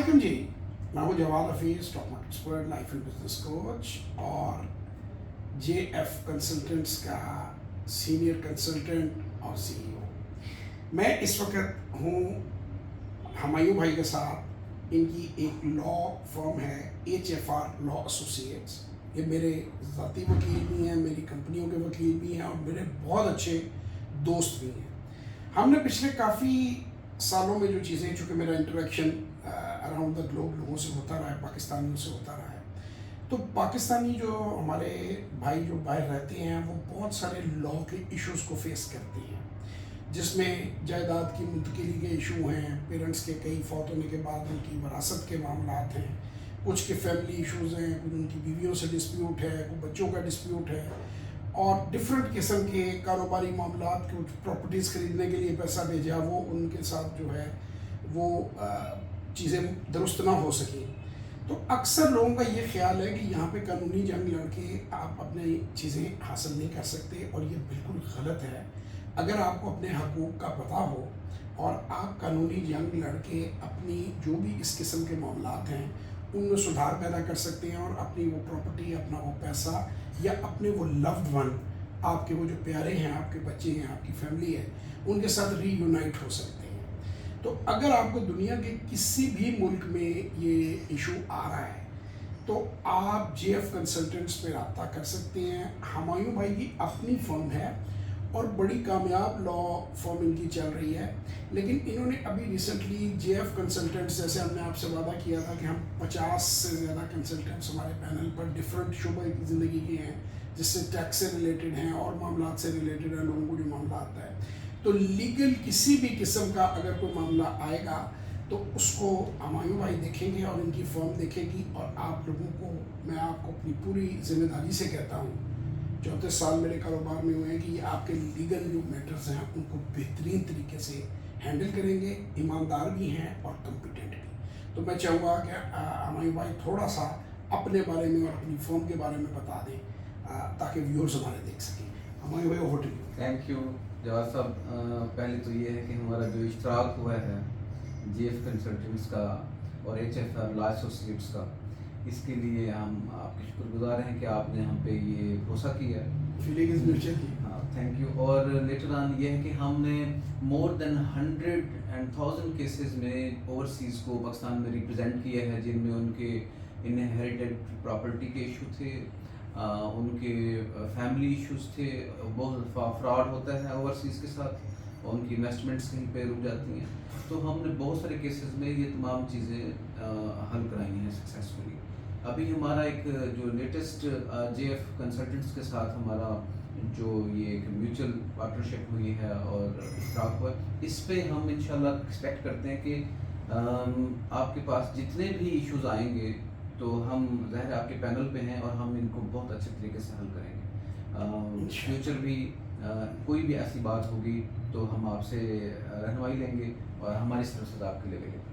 वालेकुम जी, मैं हूँ Jawad Hafeez, stock market expert, life and business coach और JF कंसल्टेंट्स का सीनियर कंसल्टेंट और CEO। मैं इस वक्त हूँ हमायूं भाई के साथ। इनकी एक लॉ फर्म है HFR लॉ एसोसिएट्स। ये मेरे ज़ाती वकील भी हैं, मेरी कंपनियों के वकील भी हैं और मेरे बहुत अच्छे दोस्त भी हैं। हमने पिछले काफ़ी सालों में जो चीज़ें, चूँकि मेरा इंटरेक्शन अराउंड द ग्लोब लोगों से होता रहा है, पाकिस्तानियों से होता रहा है, तो पाकिस्तानी जो हमारे भाई जो बाहर रहते हैं वो बहुत सारे लॉ के इश्यूज़ को फेस करते हैं, जिसमें जायदाद की मुंतकिली के इशू हैं, पेरेंट्स के कई फौत होने के बाद उनकी वरासत के मामलात हैं, कुछ के फैमिली इश्यूज़ हैं, कुछ उनकी बीवियों से डिस्प्यूट है, कुछ बच्चों का डिस्प्यूट है और डिफरेंट किस्म के कारोबारी मामलात, कुछ प्रॉपर्टीज़ ख़रीदने के लिए पैसा भेजा, वो उनके साथ जो है वो चीज़ें दुरुस्त ना हो सकें। तो अक्सर लोगों का ये ख्याल है कि यहाँ पे कानूनी जंग लड़के आप अपनी चीज़ें हासिल नहीं कर सकते और ये बिल्कुल गलत है। अगर आपको अपने हकूक़ का पता हो और आप कानूनी जंग लड़के अपनी जो भी इस किस्म के मामलात हैं उनमें सुधार पैदा कर सकते हैं और अपनी वो प्रॉपर्टी, अपना वो पैसा या अपने वो लव्ड वन, आपके वो जो प्यारे हैं, आपके बच्चे हैं, आपकी फैमिली है, उनके साथ रीयूनाइट हो सकते हैं। तो अगर आपको दुनिया के किसी भी मुल्क में ये इशू आ रहा है तो आप JF कंसल्टेंट्स पे रब्ता कर सकते हैं। हमायूं भाई की अपनी फर्म है और बड़ी कामयाब लॉ फर्म इनकी चल रही है, लेकिन इन्होंने अभी रिसेंटली JF कंसल्टेंट्स, जैसे हमने आपसे वादा किया था कि हम 50 से ज़्यादा कंसल्टेंट्स हमारे पैनल पर डिफरेंट शुबे की ज़िंदगी के हैं, जिससे टैक्स से रिलेटेड हैं और मामलात से रिलेटेड है, लोगों को जो मामला आता है। तो लीगल किसी भी किस्म का अगर कोई मामला आएगा तो उसको हमायूं भाई देखेंगे और इनकी फर्म देखेगी। और आप लोगों को, मैं आपको अपनी पूरी जिम्मेदारी से कहता हूँ, 34 साल मेरे कारोबार में हुए हैं, कि आपके लीगल जो मैटर्स हैं उनको बेहतरीन तरीके से हैंडल करेंगे, ईमानदार भी हैं और कॉम्पिटेंट भी। तो मैं चाहूँगा कि हमायूं भाई थोड़ा सा अपने बारे में और अपनी फर्म के बारे में बता दें ताकि व्यूअर्स हमारे देख सकें। हमायूं भाई, over to you. Thank you Jawad साहब। पहले तो ये है कि हमारा जो इश्तराक हुआ है JF कंसल्टेंट्स का और HFR लॉ एसोसिएट्स का, इसके लिए हम आपके शुक्रगुजार हैं कि आपने हम पे ये भरोसा किया। Feeling is mutual. हाँ, थैंक यू। और लेटर ऑन ये है कि हमने मोर देन 100,000 केसेस में ओवरसीज़ को पाकिस्तान में रिप्रेजेंट किया है, जिनमें उनके इनहेरिटेड प्रॉपर्टी के इशू थे, उनके फैमिली इश्यूज थे, बहुत फ्रॉड होता है ओवरसीज़ के साथ, उनकी इन्वेस्टमेंट्स कहीं पे रुक जाती हैं। तो हमने बहुत सारे केसेस में ये तमाम चीज़ें हल कराई हैं सक्सेसफुली। अभी हमारा एक जो लेटेस्ट JF कंसल्टेंट्स के साथ हमारा जो ये एक म्यूचुअल पार्टनरशिप हुई है और इश्तराक हुआ, इस पे हम इंशाल्लाह एक्सपेक्ट करते हैं कि आपके पास जितने भी इश्यूज आएंगे तो हम ज़ाहिर आपके पैनल पे हैं और हम इनको बहुत अच्छे तरीके से हल करेंगे। फ्यूचर भी कोई भी ऐसी बात होगी तो हम आपसे रहनुमाई लेंगे और हमारी तरफ से आपके लिए लेंगे।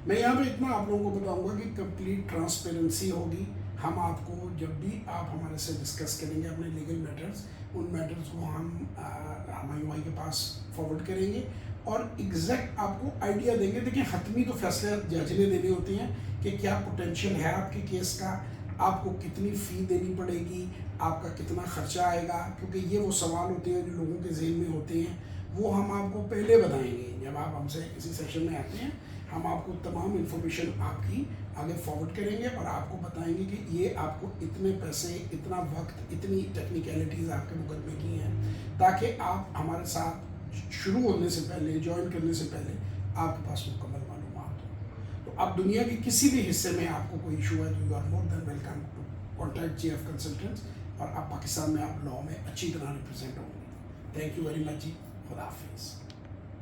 मैं यहाँ पे इतना आप लोगों को बताऊंगा कि कंप्लीट ट्रांसपेरेंसी होगी। हम आपको जब भी आप हमारे से डिस्कस करेंगे अपने लीगल मैटर्स, उन मैटर्स को हम हमायूं भाई के पास फॉरवर्ड करेंगे और एग्जैक्ट आपको आइडिया देंगे। देखिए, हतमी तो फैसले जज ने देने होते हैं कि क्या पोटेंशियल है आपके केस का, आपको कितनी फ़ी देनी पड़ेगी, आपका कितना खर्चा आएगा, क्योंकि ये वो सवाल होते हैं जो लोगों के जहन में होते हैं। वो हम आपको पहले बताएंगे जब आप हमसे किसी सेशन में आते हैं। हम आपको तमाम इन्फॉर्मेशन आपकी आगे फॉरवर्ड करेंगे और आपको बताएंगे कि ये आपको इतने पैसे, इतना वक्त, इतनी टेक्निकलिटीज़ आपके मुकदमे की हैं, ताकि आप हमारे साथ शुरू होने से पहले, ज्वाइन करने से पहले आपके पास मुकम्मल मालूमात हो। तो अब दुनिया के किसी भी हिस्से में आपको कोई इशू है तो you are more than welcome to contact JF consultants और आप पाकिस्तान में आप लॉ में अच्छी तरह रिप्रेजेंट होंगे। थैंक यू वेरी मच जी। खुदा हाफिज़।